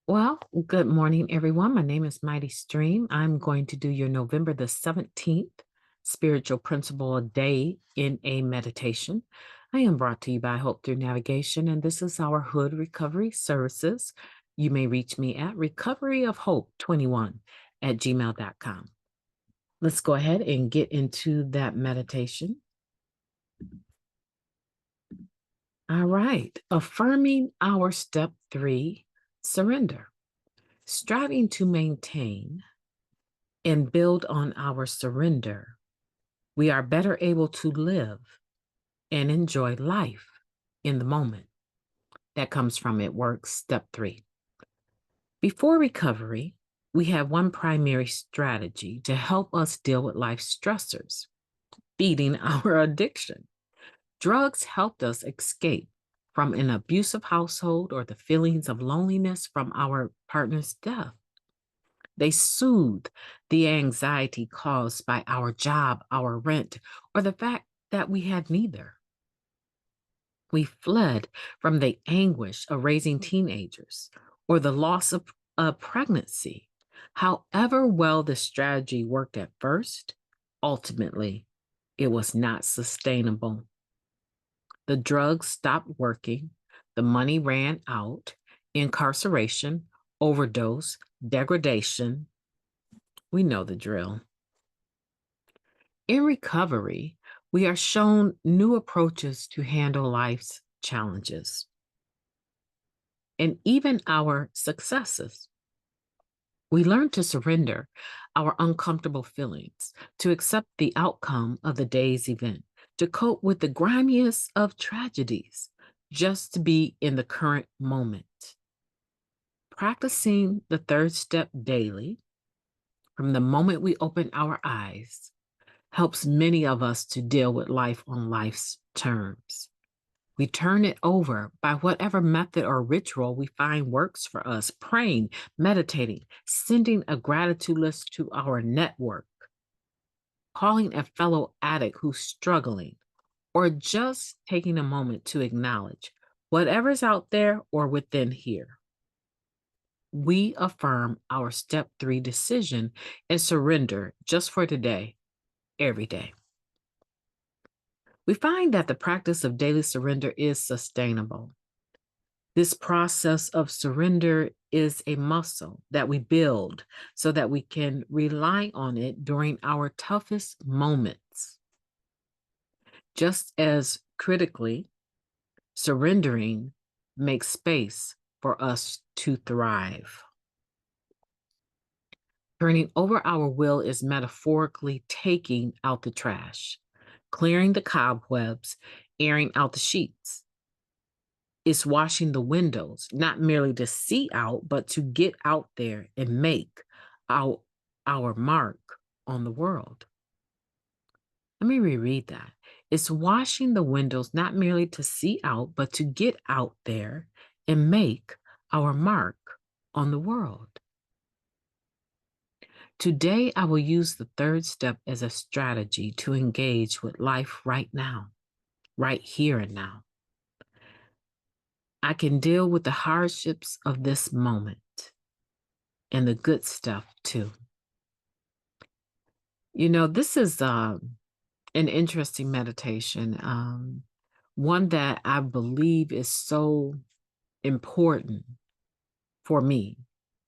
Well, good morning, everyone. My name is Mighty Stream. I'm going to do your November the 17th spiritual principle a day in a meditation. I am brought to you by Hope Through Navigation, and this is our Hood Recovery Services. You may reach me at recoveryofhope21@gmail.com. Let's go ahead and get into that meditation. All right. Affirming our step 3, surrender. Striving to maintain and build on our surrender, we are better able to live and enjoy life in the moment. That comes from It Works, step 3. Before recovery, we have one primary strategy to help us deal with life's stressors, beating our addiction. Drugs helped us escape from an abusive household or the feelings of loneliness from our partner's death. They soothe the anxiety caused by our job, our rent, or the fact that we had neither. We fled from the anguish of raising teenagers or the loss of a pregnancy. However well the strategy worked at first, ultimately, it was not sustainable. The drugs stopped working, the money ran out, incarceration, overdose, degradation. We know the drill. In recovery, we are shown new approaches to handle life's challenges and even our successes. We learn to surrender our uncomfortable feelings, to accept the outcome of the day's event, to cope with the grimiest of tragedies, just to be in the current moment. Practicing the third step daily, from the moment we open our eyes, helps many of us to deal with life on life's terms. We turn it over by whatever method or ritual we find works for us, praying, meditating, sending a gratitude list to our network, calling a fellow addict who's struggling, or just taking a moment to acknowledge whatever's out there or within here. We affirm our step 3 decision and surrender just for today, every day. We find that the practice of daily surrender is sustainable. This process of surrender is a muscle that we build so that we can rely on it during our toughest moments. Just as critically, surrendering makes space for us to thrive. Turning over our will is metaphorically taking out the trash, clearing the cobwebs, airing out the sheets. It's washing the windows, not merely to see out, but to get out there and make our mark on the world. Let me reread that. It's washing the windows, not merely to see out, but to get out there and make our mark on the world. Today, I will use the third step as a strategy to engage with life right now, right here and now. I can deal with the hardships of this moment and the good stuff too. You know, this is an interesting meditation, one that I believe is so important for me.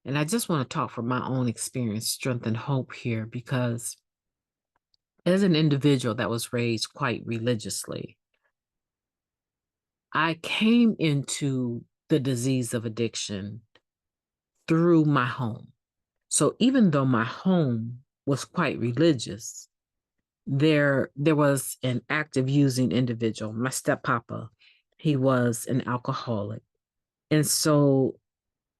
And I just want to talk from my own experience, strength, and hope here, because as an individual that was raised quite religiously, I came into the disease of addiction through my home. So even though my home was quite religious, there was an active using individual, my steppapa. He was an alcoholic. And so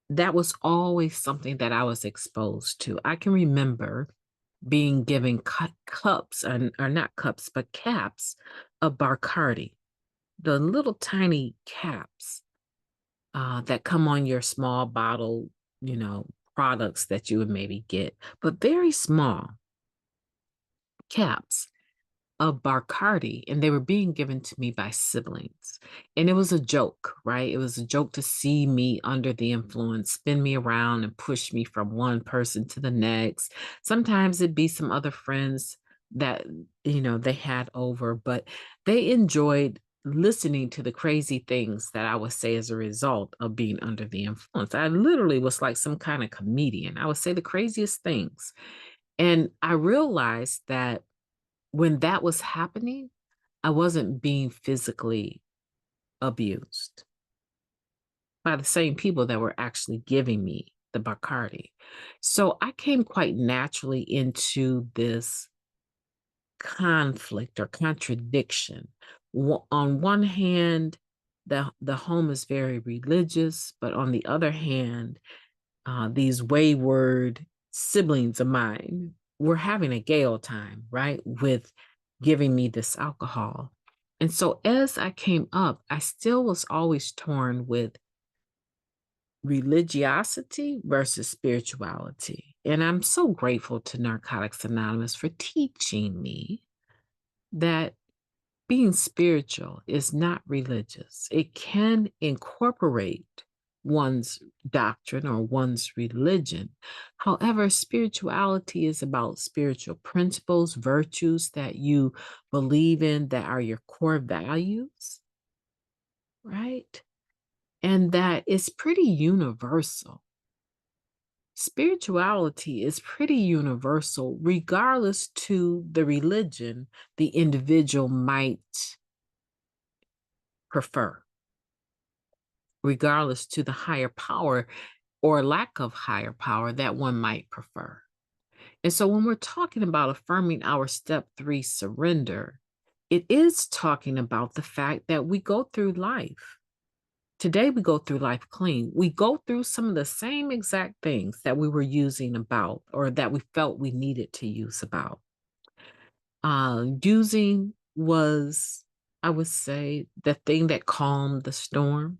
that was always something that I was exposed to. I can remember being given cups, or not cups, but caps of Bacardi, the little tiny caps that come on your small bottle, products that you would maybe get, but very small caps of Bacardi, and they were being given to me by siblings. And it was a joke, right? It was a joke to see me under the influence, spin me around and push me from one person to the next. Sometimes it'd be some other friends that, they had over, but they enjoyed listening to the crazy things that I would say as a result of being under the influence. I literally was like some kind of comedian. I would say the craziest things. And I realized that when that was happening, I wasn't being physically abused by the same people that were actually giving me the Bacardi. So I came quite naturally into this conflict or contradiction. On one hand, the home is very religious, but on the other hand, these wayward siblings of mine were having a gay old time, right, with giving me this alcohol. And so as I came up, I still was always torn with religiosity versus spirituality. And I'm so grateful to Narcotics Anonymous for teaching me that being spiritual is not religious. It can incorporate one's doctrine or one's religion. However, spirituality is about spiritual principles, virtues that you believe in that are your core values, right? And that is pretty universal. Spirituality is pretty universal, regardless to the religion the individual might prefer, regardless to the higher power or lack of higher power that one might prefer. And so when we're talking about affirming our step 3 surrender, it is talking about the fact that we go through life. Today, we go through life clean. We go through some of the same exact things that we were using about or that we felt we needed to use about. Using was, I would say, the thing that calmed the storm.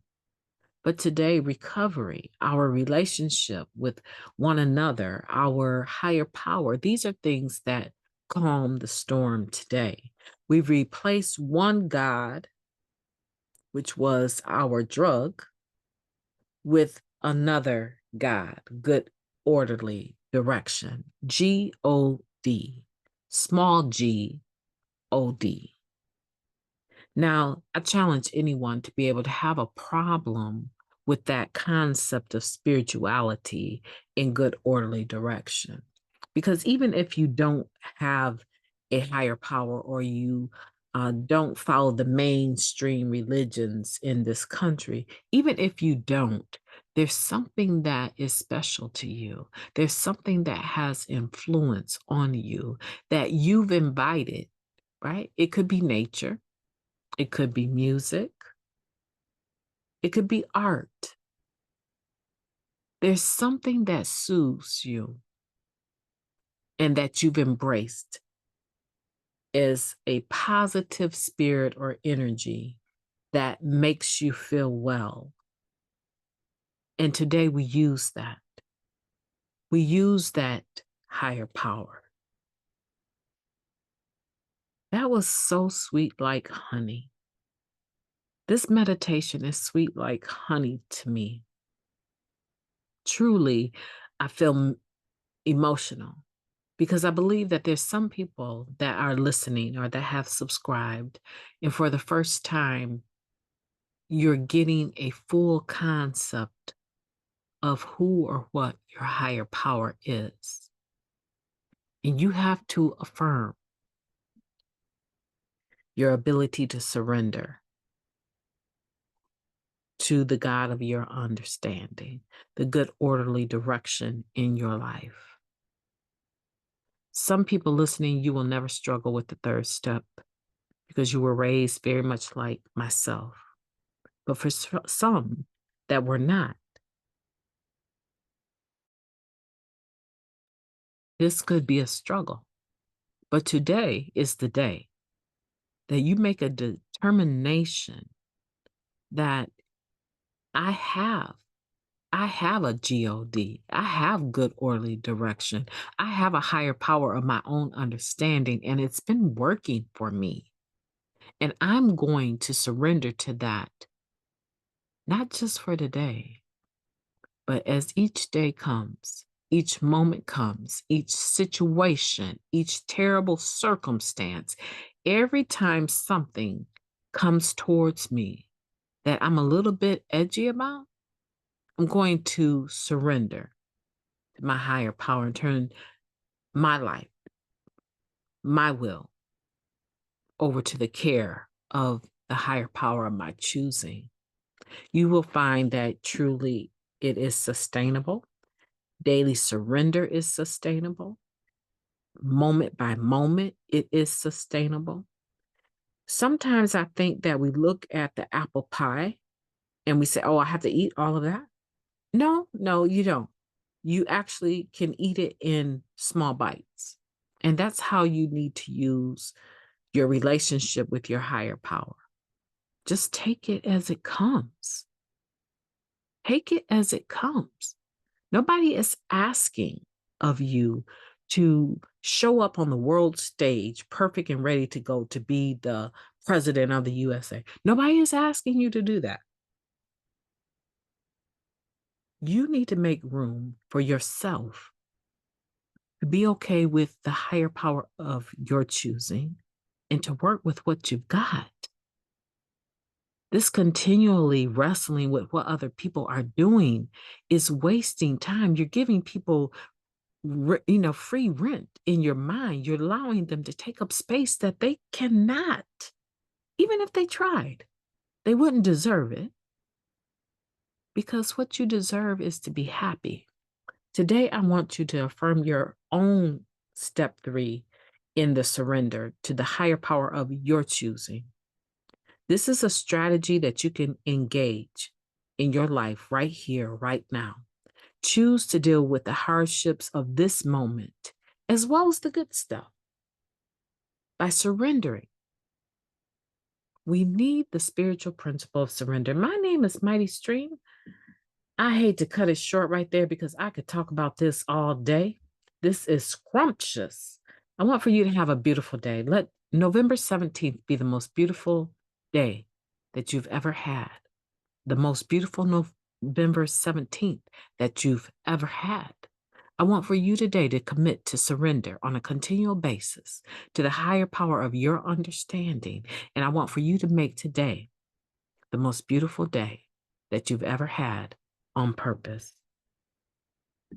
But today, recovery, our relationship with one another, our higher power, these are things that calm the storm today. We've replaced one God, which was our drug, with another God, good, orderly direction. G-O-D, small G-O-D. Now, I challenge anyone to be able to have a problem with that concept of spirituality in good, orderly direction. Because even if you don't have a higher power or you don't follow the mainstream religions in this country, even if you don't, there's something that is special to you. There's something that has influence on you that you've invited, right? It could be nature. It could be music. It could be art. There's something that soothes you and that you've embraced as a positive spirit or energy that makes you feel well. And today we use that. We use that higher power. That was so sweet like honey. This meditation is sweet like honey to me. Truly, I feel emotional because I believe that there's some people that are listening or that have subscribed, and for the first time, you're getting a full concept of who or what your higher power is. And you have to affirm your ability to surrender to the God of your understanding, the good, orderly direction in your life. Some people listening, you will never struggle with the third step because you were raised very much like myself. But for some that were not, this could be a struggle. But today is the day that you make a determination that I have I have a God. I have good orderly direction. I have a higher power of my own understanding, and it's been working for me. And I'm going to surrender to that, not just for today, but as each day comes, each moment comes, each situation, each terrible circumstance, every time something comes towards me that I'm a little bit edgy about, I'm going to surrender to my higher power and turn my life, my will, over to the care of the higher power of my choosing. You will find that truly it is sustainable. Daily surrender is sustainable. Moment by moment, it is sustainable. Sometimes I think that we look at the apple pie and we say, oh, I have to eat all of that. No, no, you don't. You actually can eat it in small bites. And that's how you need to use your relationship with your higher power. Just take it as it comes. Take it as it comes. Nobody is asking of you to show up on the world stage perfect and ready to go to be the president of the USA. Nobody is asking you to do that. You need to make room for yourself to be okay with the higher power of your choosing and to work with what you've got. This continually wrestling with what other people are doing is wasting time. You're giving people free rent in your mind. You're allowing them to take up space that they cannot. Even if they tried, they wouldn't deserve it, because what you deserve is to be happy. Today, I want you to affirm your own step 3 in the surrender to the higher power of your choosing. This is a strategy that you can engage in your life right here, right now. Choose to deal with the hardships of this moment, as well as the good stuff, by surrendering. We need the spiritual principle of surrender. My name is Mighty Stream. I hate to cut it short right there because I could talk about this all day. This is scrumptious. I want for you to have a beautiful day. Let November 17th be the most beautiful day that you've ever had. The most beautiful November 17th that you've ever had. I want for you today to commit to surrender on a continual basis to the higher power of your understanding. And I want for you to make today the most beautiful day that you've ever had on purpose.